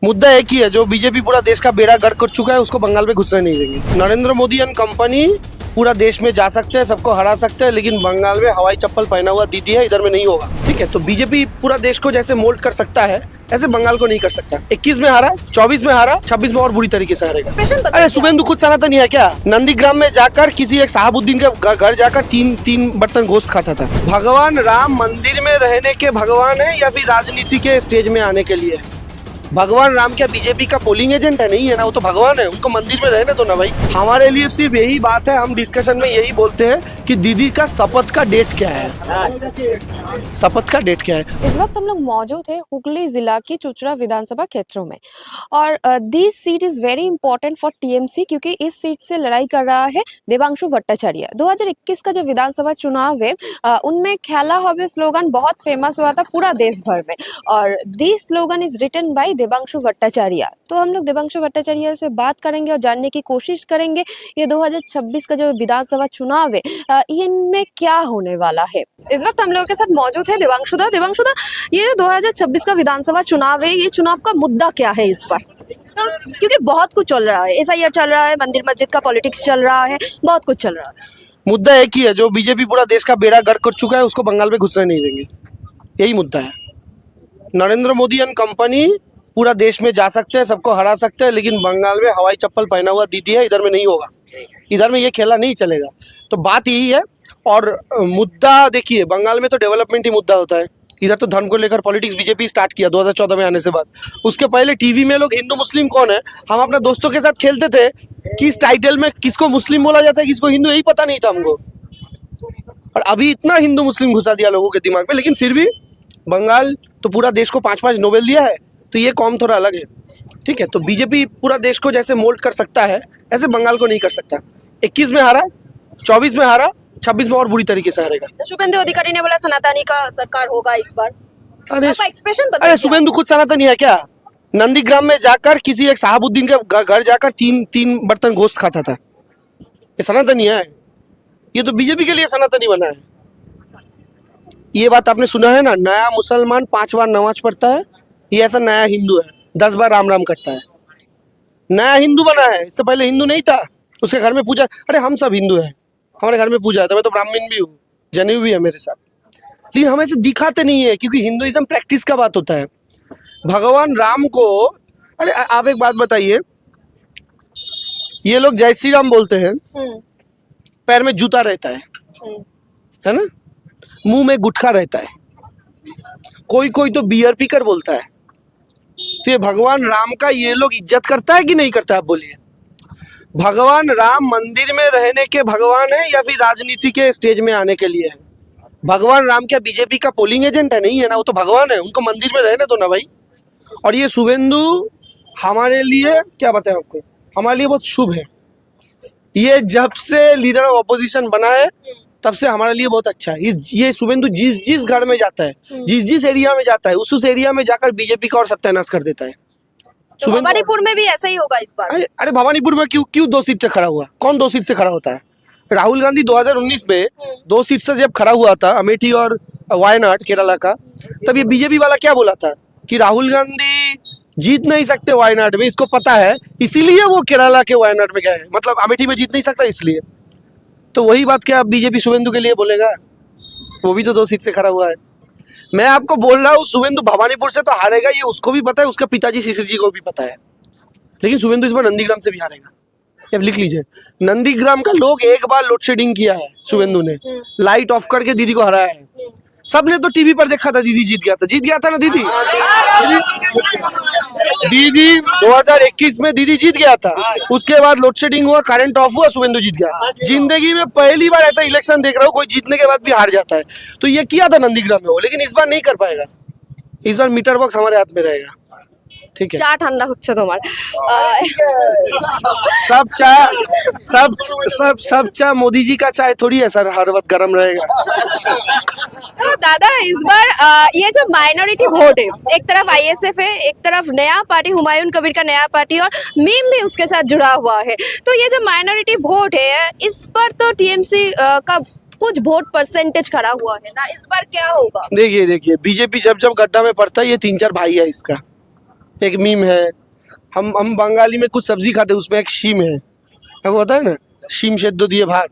मुद्दा एक ही है, जो बीजेपी पूरा देश का बेड़ा गर्क कर चुका है उसको बंगाल में घुसने नहीं देंगे। नरेंद्र मोदी एंड कंपनी पूरा देश में जा सकते हैं, सबको हरा सकते हैं, लेकिन बंगाल में हवाई चप्पल पहना हुआ दीदी है, इधर में नहीं होगा। ठीक है, तो बीजेपी पूरा देश को जैसे मोल्ड कर सकता है ऐसे बंगाल को नहीं कर सकता। 21 में हारा, 24 में हारा, 26 में और बुरी तरीके से हारेगा। अरे शुभेंदु खुद सनातनी है क्या? नंदीग्राम में जाकर किसी एक साहबुद्दीन के घर जाकर तीन बर्तन गोश्त खाता था। भगवान राम मंदिर में रहने के भगवान है या फिर राजनीति के स्टेज में आने के लिए? भगवान राम क्या बीजेपी का पोलिंग एजेंट है? नहीं है ना, वो तो भगवान है, उनको मंदिर में रहने दो ना भाई। हमारे लिए सिर्फ यही बात है, हम डिस्कशन में यही बोलते हैं कि दीदी का शपथ का डेट क्या है, शपथ का डेट क्या है। इस वक्त हम लोग मौजूद है हुगली जिला की चुचुड़ा विधानसभा क्षेत्रों में और this seat is very important for TMC क्योंकि इस सीट से लड़ाई कर रहा है देवांशु भट्टाचार्य। 2021 का जो विधानसभा चुनाव है उनमें खेला हवे स्लोगन बहुत फेमस हुआ था पूरा देश भर में और this slogan is written by Devanshu Bhattacharya. तो हम लोग देवांशु भट्टाचार्य से बात करेंगे और जानने की कोशिश करेंगे ये 2026 का जो विधानसभा चुनाव है इनमें क्या होने वाला है। इस वक्त हम लोगों के साथ मौजूद है देवांशुदा। ये 2026 का विधानसभा चुनाव है, ये चुनाव का मुद्दा क्या है इस पर? क्योंकि बहुत कुछ चल रहा है, एसआईआर चल रहा है, मंदिर मस्जिद का पॉलिटिक्स चल रहा है, बहुत कुछ चल रहा है। मुद्दा एक ही है, जो बीजेपी पूरा देश का बेड़ा गर्क कर चुका है उसको बंगाल में घुसने नहीं देंगे, यही मुद्दा है। नरेंद्र मोदी एंड कंपनी पूरा देश में जा सकते हैं, सबको हरा सकते हैं, लेकिन बंगाल में हवाई चप्पल पहना हुआ दीदी है, इधर में नहीं होगा, इधर में ये खेला नहीं चलेगा। तो बात यही है। और मुद्दा देखिए, बंगाल में तो डेवलपमेंट ही मुद्दा होता है, इधर तो धर्म को लेकर पॉलिटिक्स बीजेपी स्टार्ट किया 2014 में आने से बाद। उसके पहले टीवी में लोग हिंदू मुस्लिम कौन है, हम अपने दोस्तों के साथ खेलते थे, किस टाइटल में किसको मुस्लिम बोला जाता है किसको हिंदू, यही पता नहीं था हमको। और अभी इतना हिंदू मुस्लिम घुसा दिया लोगों के दिमाग में, लेकिन फिर भी बंगाल तो पूरा देश को 5-5 नोबेल दिया है, तो ये कौम थोड़ा अलग है। ठीक है, तो बीजेपी पूरा देश को जैसे मोल्ड कर सकता है ऐसे बंगाल को नहीं कर सकता। 21 में हारा, 24 में हारा, 26 में और बुरी तरीके से हारेगा। तो शुभेंदु अधिकारी ने बोला सनातनी का सरकार होगा इस बार। अरे शुभेंदु खुद सनातनी है क्या? नंदीग्राम में जाकर किसी एक साहबुद्दीन के घर जाकर तीन बर्तन गोश्त खाता था, ये सनातनी है? ये तो बीजेपी के लिए सनातनी बना है। ये बात आपने सुना है ना, नया मुसलमान 5 बार नमाज पढ़ता है, ये ऐसा नया हिंदू है, 10 बार राम राम करता है, नया हिंदू बना है। इससे पहले हिंदू नहीं था, उसके घर में पूजा। अरे हम सब हिंदू हैं, हमारे घर में पूजा है, तो मैं तो ब्राह्मण भी हूँ, जनेऊ भी है मेरे साथ, लेकिन हम ऐसे दिखाते नहीं है क्योंकि हिंदुइज्म प्रैक्टिस का बात होता है। भगवान राम को, अरे आप एक बात बताइए, ये लोग जय श्री राम बोलते हैं, पैर में जूता रहता है ना, मुंह में गुटखा रहता है, कोई कोई तो बियर पीकर बोलता है। तो ये भगवान राम का ये लोग इज्जत करता है कि नहीं करता? आप बोलिए। भगवान राम मंदिर में रहने के भगवान है या फिर राजनीति के स्टेज में आने के लिए है? भगवान राम क्या बीजेपी का पोलिंग एजेंट है? नहीं है ना, वो तो भगवान है, उनको मंदिर में रहने दो ना भाई। और ये शुभेंदु हमारे लिए क्या बताएं आपको, हमारे लिए बहुत शुभ है। ये जब से लीडर ऑफ अपोजिशन बना है तब से हमारे लिए बहुत अच्छा है। ये शुभेंदु जिस घर में जाता है, जिस एरिया में जाता है, उस एरिया में जाकर बीजेपी का और सत्यानाश कर देता है। तो भवानीपुर में भी ऐसा ही होगा इस बार? अरे भवानीपुर में क्यों 2 सीट से खड़ा हुआ? कौन 2 सीट से खड़ा होता है? राहुल गांधी 2019 में 2 सीट से जब खड़ा हुआ था, अमेठी और वायनाड केरला का, तब ये बीजेपी वाला क्या बोला था कि राहुल गांधी जीत नहीं सकते वायनाड में, इसको पता है, इसीलिए वो केरला के वायनाड में गए, मतलब अमेठी में जीत नहीं सकता इसलिए। तो वही बात क्या बीजेपी शुभेंदु के लिए बोलेगा? वो भी तो 2 सीट से खड़ा हुआ है। मैं आपको बोल रहा हूँ शुभेंदु भवानीपुर से तो हारेगा, ये उसको भी पता है, उसका पिताजी शिशिर जी को भी पता है, लेकिन शुभेंदु इस बार नंदीग्राम से भी हारेगा। अब लिख लीजिए, नंदीग्राम का लोग एक बार लोड शेडिंग किया है, शुभेंदु ने लाइट ऑफ करके दीदी को हराया है। सबने तो टीवी पर देखा था, दीदी जीत गया था ना दीदी 2021 में दीदी जीत गया था। उसके बाद लोड शेडिंग हुआ, करंट ऑफ हुआ, शुभेंदु जीत गया। जिंदगी में पहली बार ऐसा इलेक्शन देख रहा हूँ कोई जीतने के बाद भी हार जाता है। तो ये किया था नंदीग्राम में वो, लेकिन इस बार नहीं कर पाएगा। इस बार मीटर बॉक्स हमारे हाथ में रहेगा। ठीक है, चा ठंडा হচ্ছে তোমার सब चाय मोदी जी का चाय थोड़ी है सर, हर वक्त गर्म रहेगा। तो दादा इस बार ये जो माइनॉरिटी वोट है, एक तरफ आईएसएफ है, एक तरफ नया पार्टी हुमायूं कबीर का नया पार्टी और मीम भी उसके साथ जुड़ा हुआ है, तो ये जो माइनॉरिटी वोट है इस पर तो टीएमसी का कुछ वोट परसेंटेज खड़ा हुआ है ना, इस बार क्या होगा? देखिए बीजेपी जब गड्ढा में पड़ता है, ये 3-4 भाई है इसका, एक मीम है, हम बंगाली में कुछ सब्जी खाते हैं, उसमें एक शीम है, आपको पता है ना, शीम सेদ্ধ दिए भात।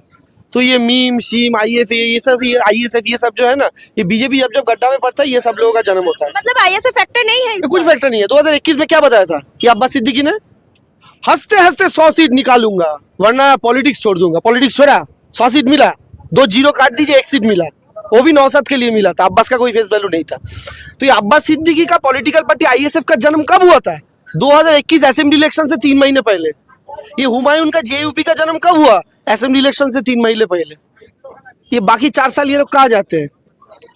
तो ये मीम शीम ISF ये सब जो है ना, ये बीजेपी जब जब गड्ढा में पड़ता है, ये सब लोगों का जन्म होता है। मतलब ISF फैक्टर नहीं है ये कुछ फैक्टर नहीं है। 2021 में क्या बताया था कि अब्बास सिद्दीकी ने, हंसते हंसते 100 सीट निकालूंगा वरना पॉलिटिक्स छोड़ दूंगा। पॉलिटिक्स छोड़ा, 100 सीट मिला, 2 जीरो काट दीजिए, 1 सीट मिला, वो भी नौशाद के लिए मिला था, अब्बास का कोई फेस वैल्यू नहीं था। तो ये अब्बास सिद्दीकी का पॉलिटिकल पार्टी ISF का जन्म कब हुआ था? 2021 असेंबली इलेक्शन से 3 महीने पहले। ये हुमायूं का JUP का जन्म कब हुआ? असेंबली इलेक्शन से 3 महीने पहले। ये बाकी 4 साल ये लोग कहाँ जाते हैं?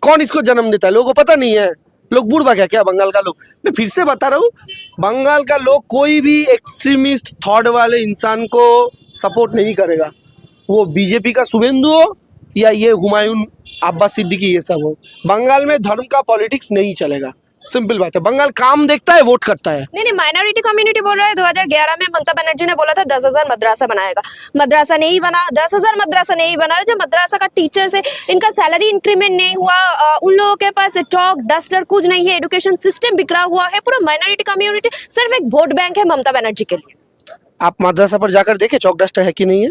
कौन इसको जन्म देता है? लोगों को पता नहीं है। लोग बूढ़ क्या क्या बंगाल का लोग, मैं फिर से बता रहा हूँ, बंगाल का लोग कोई भी एक्सट्रीमिस्ट थॉट वाले इंसान को सपोर्ट नहीं करेगा, वो बीजेपी का शुभेंदु हो या ये हुमायूं अब्बास सिद्दीकी ये सब हो। बंगाल में धर्म का पॉलिटिक्स नहीं चलेगा, सिंपल बात है। बंगाल काम देखता है, वोट करता है। नहीं, माइनॉरिटी कम्युनिटी बोल रहा है 2011 में ममता बनर्जी ने बोला था 10,000 मद्रासा बनाएगा, मद्रासा नहीं बना, 10,000 मद्रासा नहीं बना। जो मद्रासा का टीचर से इनका सैलरी इंक्रीमेंट नहीं हुआ, उन लोगों के पास चौक डस्टर कुछ नहीं है, एजुकेशन सिस्टम बिखरा हुआ है। पूरा माइनॉरिटी कम्युनिटी सिर्फ एक वोट बैंक है ममता बनर्जी के लिए। आप मद्रासा पर जाकर देखे चौक डस्टर है कि नहीं है?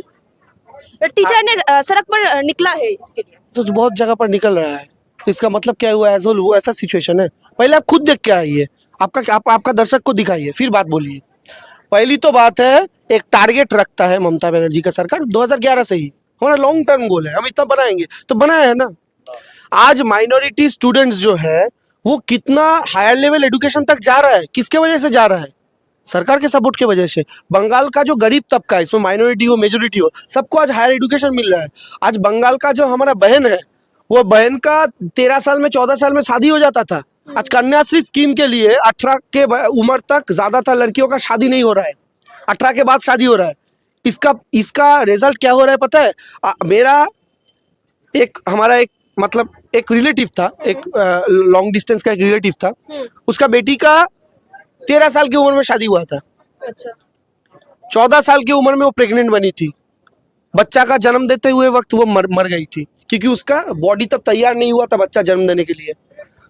टीचर ने सड़क पर निकला है इसके लिए, तो बहुत जगह पर निकल रहा है। तो इसका मतलब क्या हुआ? एज होल वो ऐसा सिचुएशन है। पहले आप खुद देख के आइए, आपका दर्शक को दिखाइए, फिर बात बोलिए। पहली तो बात है, एक टारगेट रखता है ममता बनर्जी का सरकार 2011 से ही, हमारा लॉन्ग टर्म गोल है, हम इतना बनाएंगे, तो बनाया है ना। आज माइनॉरिटी स्टूडेंट्स जो है वो कितना हायर लेवल एजुकेशन तक जा रहा है, किसके वजह से जा रहा है? सरकार के सपोर्ट के वजह से। बंगाल का जो गरीब तबका है, इसमें माइनॉरिटी हो मेजोरिटी हो, सबको आज हायर एजुकेशन मिल रहा है। आज बंगाल का जो हमारा बहन है, वो बहन का 13 साल में 14 साल में शादी हो जाता था। आज कन्याश्री स्कीम के लिए 18 के उम्र तक ज्यादातर लड़कियों का शादी नहीं हो रहा है, 18 के बाद शादी हो रहा है। इसका रिजल्ट क्या हो रहा है पता है? हमारा एक रिलेटिव था, एक लॉन्ग डिस्टेंस का एक रिलेटिव था, उसका बेटी का 13 साल की उम्र में शादी हुआ था। अच्छा। 14 साल की उम्र में वो प्रेग्नेंट बनी थी। बच्चा का जन्म देते हुए वक्त वो मर गई थी, क्योंकि उसका बॉडी तब तैयार नहीं हुआ था बच्चा जन्म देने के लिए।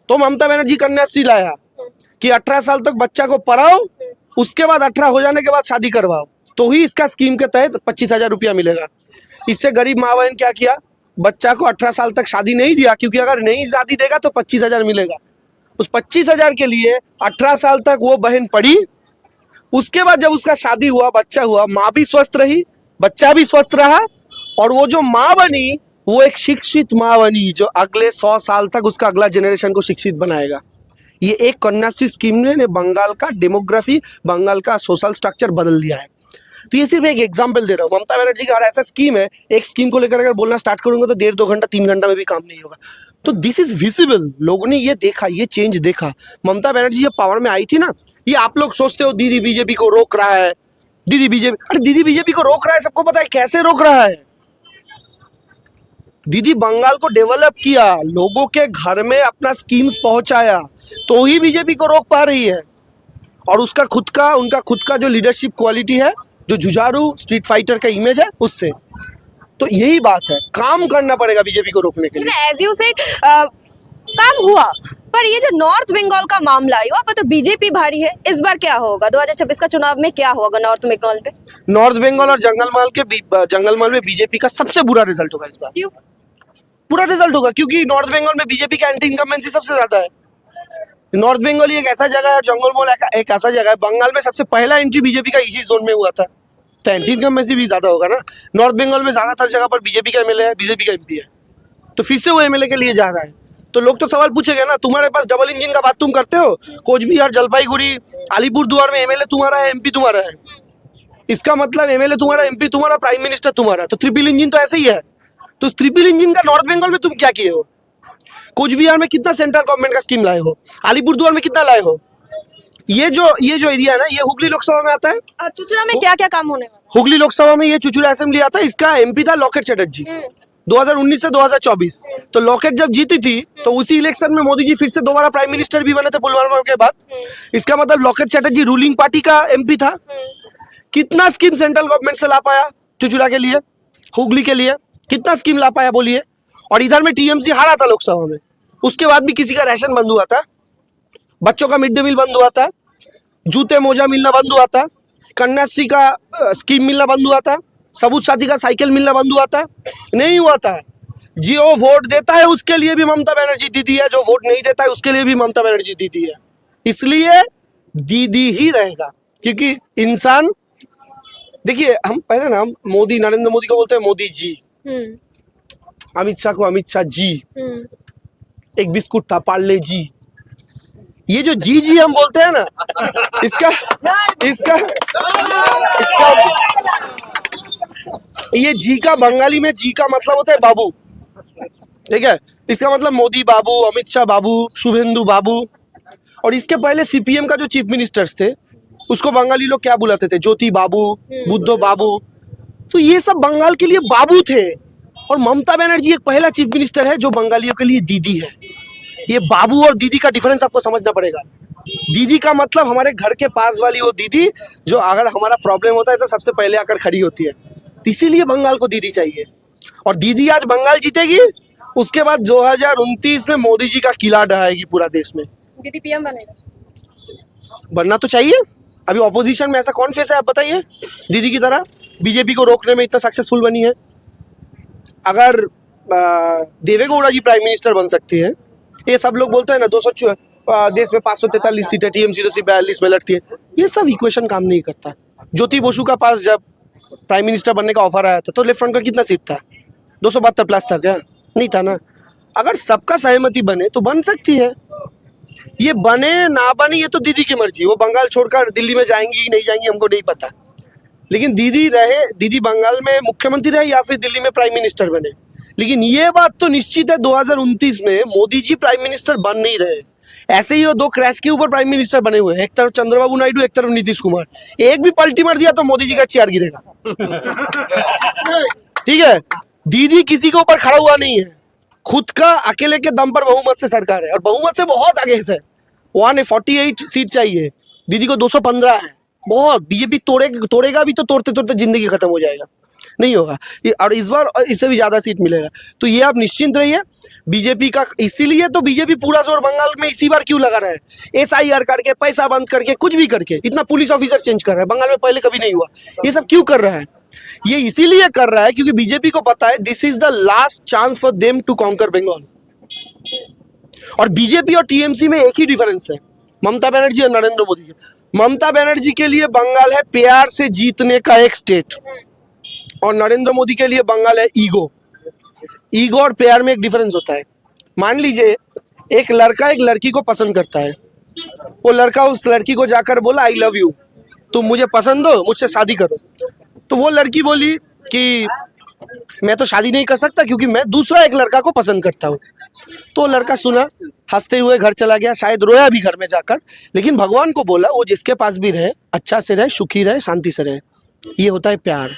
तो ममता बनर्जी कन्याश्री लाया कि 18 साल तक बच्चा को पढ़ाओ, उसके बाद 18 हो जाने के बाद शादी करवाओ, तो ही इसका स्कीम के तहत 25,000 रुपया मिलेगा। इससे गरीब माँ बहन क्या किया, बच्चा को 18 साल तक शादी नहीं दिया, क्योंकि अगर नहीं शादी देगा तो 25,000 मिलेगा। उस 25,000 के लिए 18 साल तक वो बहन पढ़ी। उसके बाद जब उसका शादी हुआ, बच्चा हुआ, माँ भी स्वस्थ रही, बच्चा भी स्वस्थ रहा, और वो जो माँ बनी वो एक शिक्षित माँ बनी, जो अगले 100 साल तक उसका अगला जनरेशन को शिक्षित बनाएगा। ये एक कन्याश्री स्कीम ने बंगाल का डेमोग्राफी, बंगाल का सोशल स्ट्रक्चर बदल दिया है। तो ये सिर्फ एक एग्जाम्पल दे रहा हूँ। ममता बनर्जी का ऐसा स्कीम है, एक स्कीम को लेकर अगर बोलना स्टार्ट करूंगा तो 1.5-2 घंटा 3 घंटा में भी काम नहीं होगा। तो दिस इज विजिबल, लोगों ने ये देखा, ये चेंज देखा। ममता बनर्जी जब पावर में आई थी ना, ये आप लोग सोचते हो दीदी बीजेपी को रोक रहा है, दीदी बीजेपी को रोक रहा है, सबको पता है कैसे रोक रहा है। दीदी बंगाल को डेवलप किया, लोगों के घर में अपना स्कीम्स पहुंचाया, तो ही बीजेपी को रोक पा रही है। और उनका खुद का जो लीडरशिप क्वालिटी है, जो जुझारू स्ट्रीट फाइटर का इमेज है, उससे। तो यही बात है, काम करना पड़ेगा बीजेपी को रोकने के लिए। एज यू सेड काम हुआ, पर ये जो नॉर्थ बंगाल का मामला है, वहाँ पर तो बीजेपी भारी है। इस बार क्या होगा 2026 का चुनाव में, क्या होगा नॉर्थ बंगाल पे? नॉर्थ बंगाल और जंगलमहल में बीजेपी का सबसे बुरा रिजल्ट होगा इस बार। क्यों बुरा रिजल्ट होगा? क्योंकि नॉर्थ बंगाल में बीजेपी का एंटी इनकम्बेंसी सबसे ज्यादा है। नॉर्थ बंगाल एक ऐसा जगह है और जंगलमहल एक ऐसा जगह है, बंगाल में सबसे पहला एंट्री बीजेपी का इसी जोन में हुआ था, तो एंटी इनकम्बेंसी भी ज्यादा होगा ना। नॉर्थ बंगाल में ज्यादातर जगह पर बीजेपी का एमएलए है, बीजेपी का एमपी है, तो फिर से वो एमएलए के लिए जा रहा है। तो लोग तो सवाल पूछेंगे ना, तुम्हारे पास डबल इंजन का बात तुम करते हो, कोचबिहार, जलपाईगुड़ी, अलीपुरदुआर में एमएलए तुम्हारा है, एमपी तुम्हारा है, इसका मतलब एमएलए तुम्हारा, एमपी तुम्हारा, प्राइम मिनिस्टर तुम्हारा, तो ट्रिपल इंजन तो ऐसे ही है। तो ट्रिपल इंजन का नॉर्थ बंगाल में तुम क्या किए हो? कोचबिहार में कितना सेंट्रल गवर्नमेंट का स्कीम लाए हो, अलीपुरदुआर में कितना लाए हो? ये जो एरिया है ना, ये हुगली लोकसभा में आता है। चुचुड़ा में क्या क्या काम होने वाला? हुगली लोकसभा में ये चुचुड़ा असेंबली आता है, इसका एमपी था लॉकेट चटर्जी 2019 से 2024। तो लॉकेट जब जीती थी तो उसी इलेक्शन में मोदी जी फिर से दोबारा प्राइम मिनिस्टर भी बने थे पुलवामा के बाद। इसका मतलब लॉकेट चटर्जी रूलिंग पार्टी का एमपी था। कितना स्कीम सेंट्रल गवर्नमेंट से ला पाया चुचुड़ा के लिए, हुगली के लिए कितना स्कीम ला पाया बोलिए? और इधर में टीएमसी हारा था लोकसभा में, उसके बाद भी किसी का राशन बंद हुआ था, बच्चों का मिड डे मील बंद हुआ था, जूते मोजा मिलना बंद हुआ था, कन्याश्री का स्कीम मिलना बंद हुआ था, सबूत साथी का साइकिल मिलना बंद हुआ था? नहीं हुआ था। जो वोट देता है उसके लिए भी ममता बनर्जी दीदी है, जो वोट नहीं देता है उसके लिए भी ममता बनर्जी दीदी है। इसलिए दीदी ही रहेगा, क्योंकि इंसान, देखिए हम पहले ना, हम मोदी, नरेंद्र मोदी को बोलते हैं मोदी जी, अमित शाह को अमित शाह जी, एक बिस्कुट था पार्ले जी। ये जो जी जी हम बोलते हैं ना, इसका इसका इसका ये जी का बंगाली में जी का मतलब होता है बाबू, ठीक है? इसका मतलब मोदी बाबू, अमित शाह बाबू, शुभेंदु बाबू। और इसके पहले सीपीएम का जो चीफ मिनिस्टर्स थे उसको बंगाली लोग क्या बुलाते थे? ज्योति बाबू, बुद्धो बाबू। तो ये सब बंगाल के लिए बाबू थे। और ममता बनर्जी एक पहला चीफ मिनिस्टर है जो बंगालियों के लिए दीदी है। ये बाबू और दीदी का डिफरेंस आपको समझना पड़ेगा। दीदी का मतलब हमारे घर के पास वाली वो दीदी जो अगर हमारा प्रॉब्लम होता है तो सबसे पहले आकर खड़ी होती है। तो इसीलिए बंगाल को दीदी चाहिए। और दीदी आज बंगाल जीतेगी, उसके बाद 2029 में मोदी जी का किला ढहाएगी पूरा देश में। दीदी पीएम बनेगा? बनना तो चाहिए। अभी ऑपोजिशन में ऐसा कौन फेस है आप बताइए दीदी की तरह? बीजेपी को रोकने में इतना सक्सेसफुल बनी है। अगर देवेगौड़ा जी प्राइम मिनिस्टर बन सकती है, ये सब लोग बोलते हैं ना 200 देश में 543 सीटें, टीएमसी तो सिर्फ 42 में लड़ती है, ये सब इक्वेशन काम नहीं करता। ज्योति बसु का पास जब प्राइम मिनिस्टर बनने का ऑफर आया था तो लेफ्ट फ्रंट का कितना सीट था? 272 प्लस था क्या? नहीं था ना। अगर सबका सहमति बने तो बन सकती है। ये बने ना बने ये तो दीदी की मर्जी। वो बंगाल छोड़कर दिल्ली में जाएंगी कि नहीं जाएंगी हमको नहीं पता, लेकिन दीदी रहे, दीदी बंगाल में मुख्यमंत्री रहे या फिर दिल्ली में प्राइम मिनिस्टर बने। लेकिन ये बात तो निश्चित है 2029 में मोदी जी प्राइम मिनिस्टर बन नहीं रहे। ऐसे ही वो दो क्रैश के ऊपर प्राइम मिनिस्टर बने हुए हैं, एक तरफ चंद्रबाबू नायडू, एक तरफ नीतीश कुमार। एक भी पलटी मार दिया तो मोदी जी का चेयर गिरेगा। ठीक है, दीदी किसी के ऊपर खड़ा हुआ नहीं है, खुद का अकेले के दम पर बहुमत से सरकार है और बहुमत से बहुत आगे है। 148 सीट चाहिए, दीदी को 215 है। बहुत बीजेपी तोड़ेगा भी तो तोड़ते तोड़ते जिंदगी खत्म हो जाएगा, नहीं होगा। और इस बार इससे भी ज्यादा सीट मिलेगा। तो ये आप निश्चिंत रहिए बीजेपी का। इसीलिए तो बीजेपी पूरा जोर बंगाल में इसी बार क्यों लगा रहा है? SIR करके, पैसा बंद करके, कुछ भी करके, इतना पुलिस ऑफिसर चेंज कर रहा है बंगाल में, पहले कभी नहीं हुआ। ये सब क्यों कर रहा है? ये इसीलिए कर रहा है क्योंकि बीजेपी को पता है this is the last chance for them to conquer Bengal. और बीजेपी और टीएमसी में एक ही डिफरेंस है, ममता बनर्जी और नरेंद्र मोदी के। ममता बनर्जी के लिए बंगाल है प्यार से जीतने का एक स्टेट, और नरेंद्र मोदी के लिए बंगाल है ईगो। ईगो और प्यार में एक डिफरेंस होता है। मान लीजिए एक लड़का एक लड़की को पसंद करता है, वो लड़का उस लड़की को जाकर बोला आई लव यू, तुम मुझे पसंद हो, मुझसे शादी करो। तो वो लड़की बोली कि मैं तो शादी नहीं कर सकता क्योंकि मैं दूसरा एक लड़का को पसंद करता हूँ। तो लड़का सुना, हंसते हुए घर चला गया, शायद रोया भी घर में जाकर, लेकिन भगवान को बोला वो जिसके पास भी रहे अच्छा से रहे, सुखी रहे, शांति से रहे। ये होता है प्यार।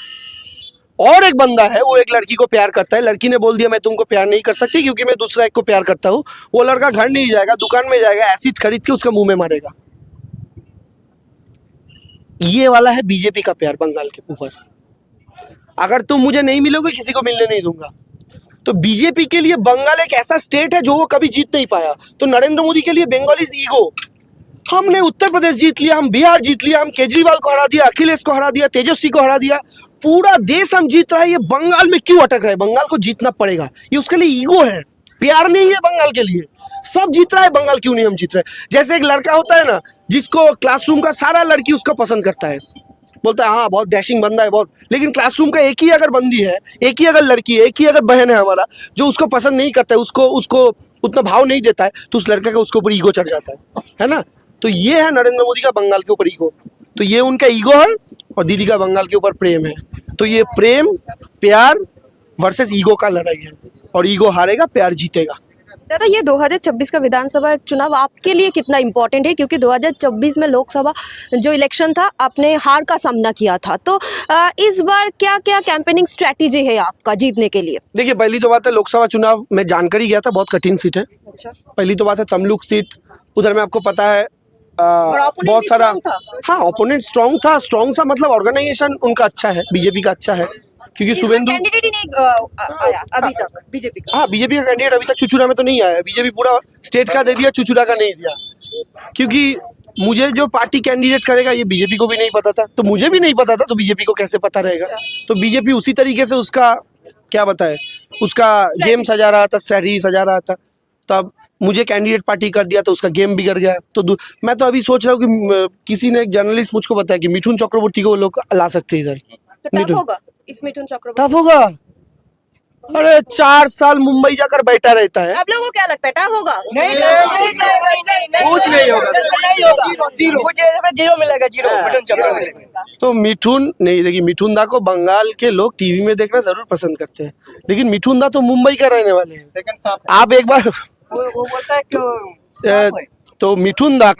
और एक बंदा है, वो एक लड़की को प्यार करता है, लड़की ने बोल दिया मैं तुमको प्यार नहीं कर सकती क्योंकि मैं दूसरा एक को प्यार करता हूँ। वो लड़का घर नहीं जाएगा, दुकान में जाएगा, एसिड खरीद के उसका मुंह में मारेगा। ये वाला है बीजेपी का प्यार बंगाल के ऊपर। अगर तुम मुझे नहीं मिलोगे किसी को मिलने नहीं दूंगा। तो बीजेपी के लिए बंगाल एक ऐसा स्टेट है जो वो कभी जीत नहीं पाया। तो नरेंद्र मोदी के लिए बंगाल इज ईगो। हमने उत्तर प्रदेश जीत लिया, हम बिहार जीत लिया, हम केजरीवाल को हरा दिया, अखिलेश को हरा दिया, तेजस्वी को हरा दिया, पूरा देश हम जीत रहा है। ये बंगाल में क्यों अटक रहा है? बंगाल को जीतना पड़ेगा। ये उसके लिए ईगो है, प्यार नहीं है बंगाल के लिए। सब जीत रहा है, बंगाल क्यों नहीं हम जीत रहे? जैसे एक लड़का होता है ना जिसको क्लासरूम का सारा लड़की उसको पसंद करता है, बोलता है हाँ बहुत डैशिंग बंदा है बहुत, लेकिन क्लासरूम का एक ही अगर बंदी है, एक ही अगर लड़की है, एक ही अगर बहन है हमारा जो उसको पसंद नहीं करता है, उसको उतना भाव नहीं देता है, तो उस लड़के का उसके ऊपर ईगो चढ़ जाता है ना। तो ये है नरेंद्र मोदी का बंगाल के ऊपर ईगो। तो ये उनका ईगो है और दीदी का बंगाल के ऊपर प्रेम है। तो ये प्रेम प्यार वर्सेस ईगो का लड़ाई है, और ईगो हारेगा, प्यार जीतेगा। दादा, ये 2026 का विधानसभा चुनाव आपके लिए कितना इम्पोर्टेंट है? क्योंकि 2024 में लोकसभा जो इलेक्शन था आपने हार का सामना किया था, तो इस बार क्या क्या कैंपेनिंग स्ट्रेटेजी है आपका जीतने के लिए? देखिए पहली तो बात है लोकसभा चुनाव में जानकर ही गया था, बहुत कठिन सीट है। अच्छा। पहली तो बात है तमलुक सीट, उधर में आपको पता है बहुत सारा, हाँ ओपोनेंट स्ट्रॉन्ग था। स्ट्रॉन्ग सा मतलब ऑर्गेनाइजेशन उनका अच्छा है, बीजेपी का अच्छा है, क्योंकि शुभेंदु कैंडिडेट ही नहीं आया अभी तक बीजेपी का। हाँ बीजेपी का कैंडिडेट अभी तक चुचुड़ा में तो नहीं आया। बीजेपी पूरा स्टेट का दे दिया, चुचुड़ा का नहीं दिया, क्योंकि मुझे जो पार्टी कैंडिडेट करेगा ये बीजेपी को भी नहीं पता था, तो मुझे भी नहीं पता था, तो बीजेपी को कैसे पता रहेगा? तो बीजेपी उसी तरीके से उसका क्या बताए, उसका गेम सजा रहा था, स्ट्रेटजी सजा रहा था। तब मुझे कैंडिडेट पार्टी कर दिया तो उसका गेम बिगड़ गया। तो मैं तो अभी सोच रहा हूँ कि किसी ने एक जर्नलिस्ट मुझको बताया कि मिठुन चक्रवर्ती को वो लोग ला सकते हैं इधर। तो टफ होगा इफ मिठुन चक्रवर्ती। टफ होगा? अरे 4 साल मुंबई जाकर बैठा रहता है। आप लोगों को क्या लगता है टफ होगा? कुछ नहीं होगा, जीरो मिलेगा, जीरो मिठुन चक्रवर्ती। तो मिठुन नहीं, देखिए मिठुन दा को बंगाल के लोग टीवी में देखना जरूर पसंद करते हैं, लेकिन मिठुन दा तो मुंबई का रहने वाले हैं। आप एक बार वो बोलता है कि तो मिठुन दा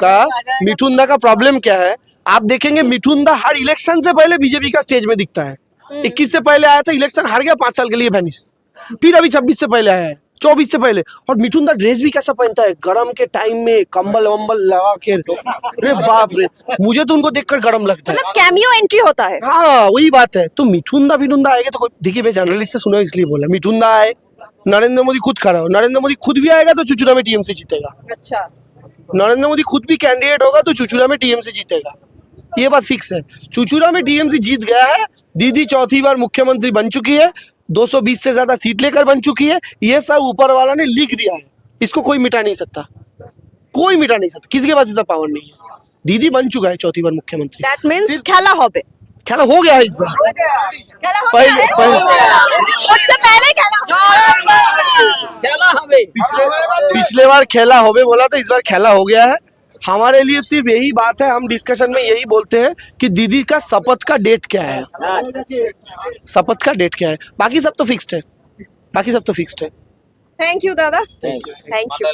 का प्रॉब्लम क्या है? आप देखेंगे मिठुन दा हर इलेक्शन से पहले बीजेपी का स्टेज में दिखता है। 21 से पहले आया था, इलेक्शन हार गया, 5 साल के लिए वैनिश। फिर अभी 26 से पहले आया है, 24 से पहले। और मिठुन दा ड्रेस भी कैसा पहनता है, गरम के टाइम में कंबल वंबल लगा के, अरे बाप रे, मुझे तो उनको देखकर गरम लगता है। मतलब कैमियो एंट्री होता है। हाँ वही बात है। तो मिठुन दा आएगा तो देखिए, मैं जर्नलिस्ट से सुना इसलिए बोला, मिठुन दा आए, नरेंद्र मोदी खुद खड़ा हो, नरेंद्र मोदी खुद भी आएगा तो चुचुरा में टीएमसी जीतेगा। अच्छा, नरेंद्र मोदी खुद भी कैंडिडेट होगा तो चुचुरा में टीएमसी जीतेगा, ये बात फिक्स है। चुचुरा में टीएमसी जीत गया है, दीदी चौथी बार मुख्यमंत्री बन चुकी है, 220 से ज्यादा सीट लेकर बन चुकी है। ये सब ऊपर वाला ने लिख दिया है, इसको कोई मिटा नहीं सकता, कोई मिटा नहीं सकता, किसी के पास इतना पावर नहीं है। दीदी बन चुका है चौथी बार मुख्यमंत्री। दैट मींस खेला होबे। खेला हो गया है इस बार, खेला हो पहले- गया है? पहले- उससे पहले खेला पिछले बार खेला होबे बोला था, इस बार खेला हो गया है। हमारे लिए सिर्फ यही बात है, हम डिस्कशन में यही बोलते हैं कि दीदी का शपथ का डेट क्या है, शपथ का डेट क्या है, बाकी सब तो फिक्स्ड है, बाकी सब तो फिक्स्ड है। थैंक यू दादा, थैंक यू।